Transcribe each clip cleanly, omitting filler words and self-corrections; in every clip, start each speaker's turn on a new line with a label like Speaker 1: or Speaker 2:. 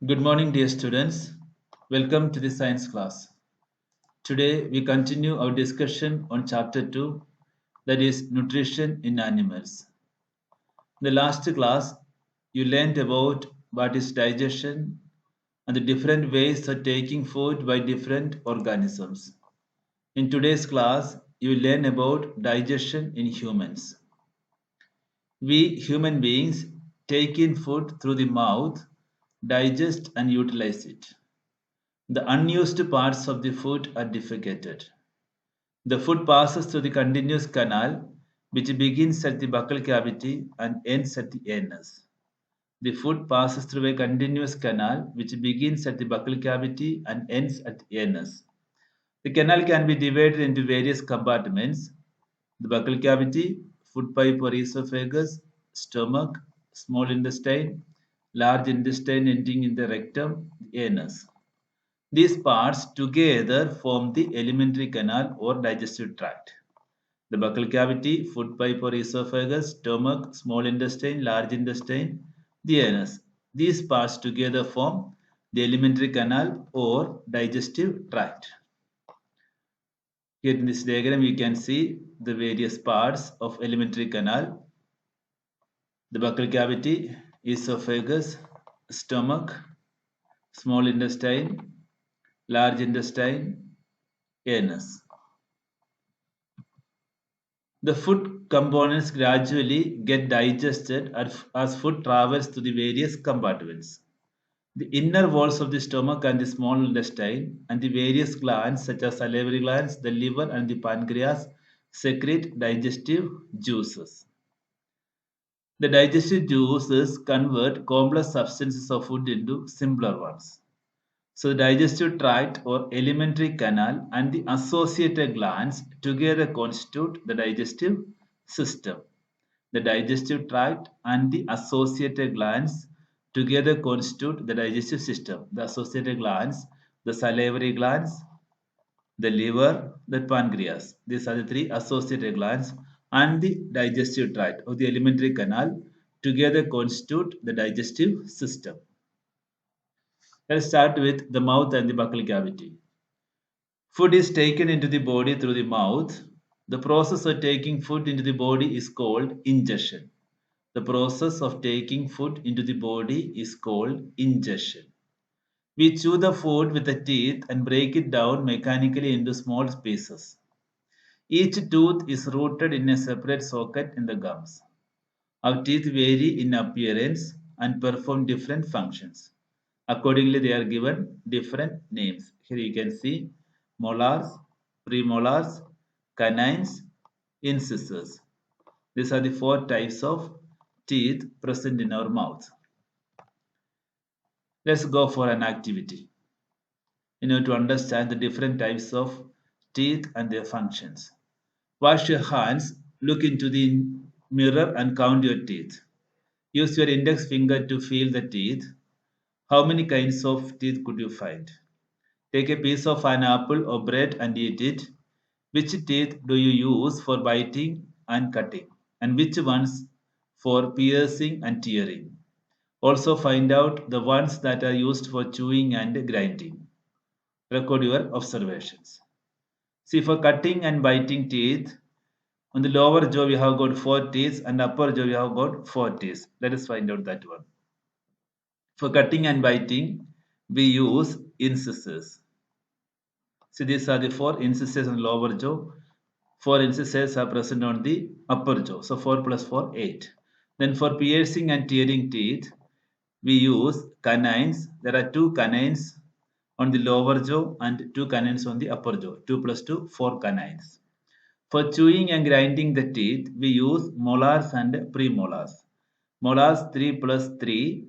Speaker 1: Good morning, dear students. Welcome to the science class. Today, we continue our discussion on chapter 2, that is nutrition in animals. In the last class, you learned about what is digestion and the different ways of taking food by different organisms. In today's class, you will learn about digestion in humans. We human beings take in food through the mouth, digest and utilize it. The unused parts of the food are defecated. The food passes through the continuous canal which begins at the buccal cavity and ends at the anus. The food passes through a continuous canal which begins at the buccal cavity and ends at the anus. The canal can be divided into various compartments: the buccal cavity, food pipe or esophagus, stomach, small intestine, large intestine ending in the rectum, the anus. These parts together form the alimentary canal or digestive tract. The buccal cavity, food pipe or esophagus, stomach, small intestine, large intestine, the anus. These parts together form the alimentary canal or digestive tract. Here in this diagram you can see the various parts of alimentary canal: the buccal cavity, esophagus, stomach, small intestine, large intestine, anus. The food components gradually get digested as food travels through the various compartments. The inner walls of the stomach and the small intestine and the various glands such as salivary glands, the liver and the pancreas secrete digestive juices. The digestive juices convert complex substances of food into simpler ones. So the digestive tract or alimentary canal and the associated glands together constitute the digestive system. The digestive tract and the associated glands together constitute the digestive system. The associated glands, the salivary glands, the liver, the pancreas. These are the three associated glands and the digestive tract or the alimentary canal together constitute the digestive system. Let's start with the mouth and the buccal cavity. Food is taken into the body through the mouth. The process of taking food into the body is called ingestion. The process of taking food into the body is called ingestion. We chew the food with the teeth and break it down mechanically into small pieces. Each tooth is rooted in a separate socket in the gums. Our teeth vary in appearance and perform different functions. Accordingly, they are given different names. Here you can see molars, premolars, canines, incisors. These are the four types of teeth present in our mouth. Let's go for an activity. To understand the different types of teeth and their functions. Wash your hands, look into the mirror and count your teeth. Use your index finger to feel the teeth. How many kinds of teeth could you find? Take a piece of an apple or bread and eat it. Which teeth do you use for biting and cutting? And which ones for piercing and tearing? Also find out the ones that are used for chewing and grinding. Record your observations. See, for cutting and biting teeth, on the lower jaw we have got 4 teeth and upper jaw we have got 4 teeth. Let us find out that one. For cutting and biting, we use incisors. See, these are the 4 incisors on lower jaw. 4 incisors are present on the upper jaw. So 4 plus 4, 8. Then for piercing and tearing teeth, we use canines. There are 2 canines on the lower jaw and 2 canines on the upper jaw. 2 plus 2, 4 canines. For chewing and grinding the teeth, we use molars and premolars. Molars 3 plus 3,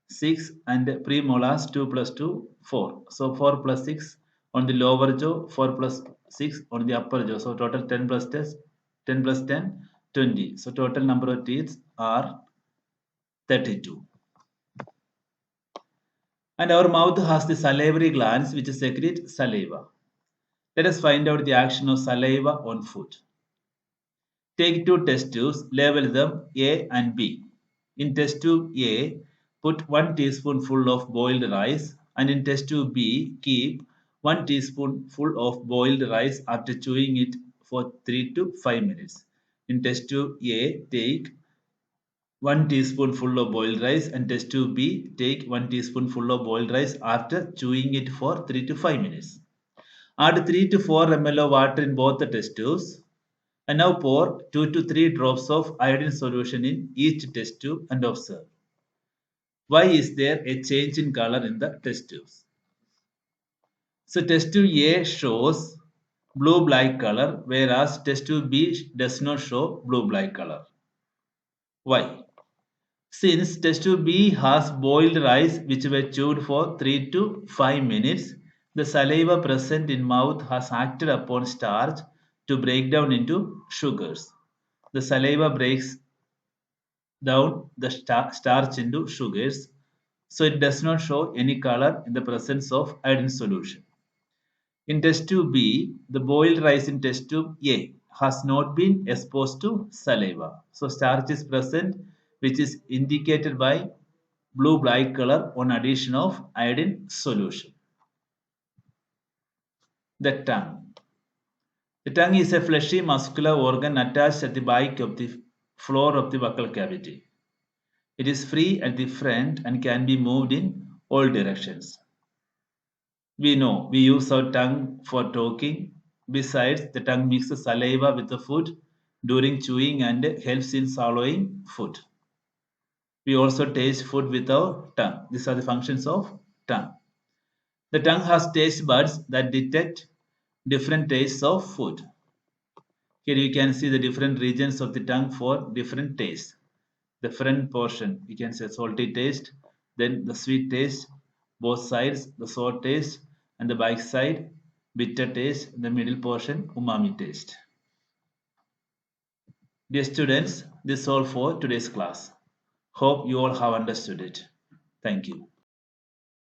Speaker 1: 6, and premolars 2 plus 2, 4. So 4 plus 6 on the lower jaw, 4 plus 6 on the upper jaw. So total 10 plus 10, 10 plus 10, 20. So total number of teeth are 32. And our mouth has the salivary glands which secrete saliva. Let us find out the action of saliva on food. Take 2 test tubes, label them A and B. In test tube A, Put 1 teaspoonful of boiled rice, and in test tube B, keep 1 teaspoonful of boiled rice after chewing it for 3 to 5 minutes. In test tube A, take 1 teaspoonful of boiled rice, and test tube B, take 1 teaspoonful of boiled rice after chewing it for 3 to 5 minutes. Add 3 to 4 ml of water in both the test tubes. And now pour 2 to 3 drops of iodine solution in each test tube and observe. Why is there a change in color in the test tubes? So test tube A shows blue-black color, whereas test tube B does not show blue-black color. Why? Since test tube B has boiled rice which were chewed for 3 to 5 minutes, the saliva present in mouth has acted upon starch to break down into sugars. The saliva breaks down the starch into sugars, so it does not show any color in the presence of iodine solution. In test tube B, the boiled rice in test tube A has not been exposed to saliva. So starch is present, which is indicated by blue-black color on addition of iodine solution. The tongue. The tongue is a fleshy muscular organ attached at the back of the floor of the buccal cavity. It is free at the front and can be moved in all directions. We know we use our tongue for talking. Besides, the tongue mixes saliva with the food during chewing and helps in swallowing food. We also taste food with our tongue. These are the functions of tongue. The tongue has taste buds that detect different tastes of food. Here you can see the different regions of the tongue for different tastes. The front portion, you can say salty taste, then the sweet taste, both sides, the sour taste, and the back side, bitter taste, the middle portion, umami taste. Dear students, this is all for today's class. Hope you all have understood it. Thank you.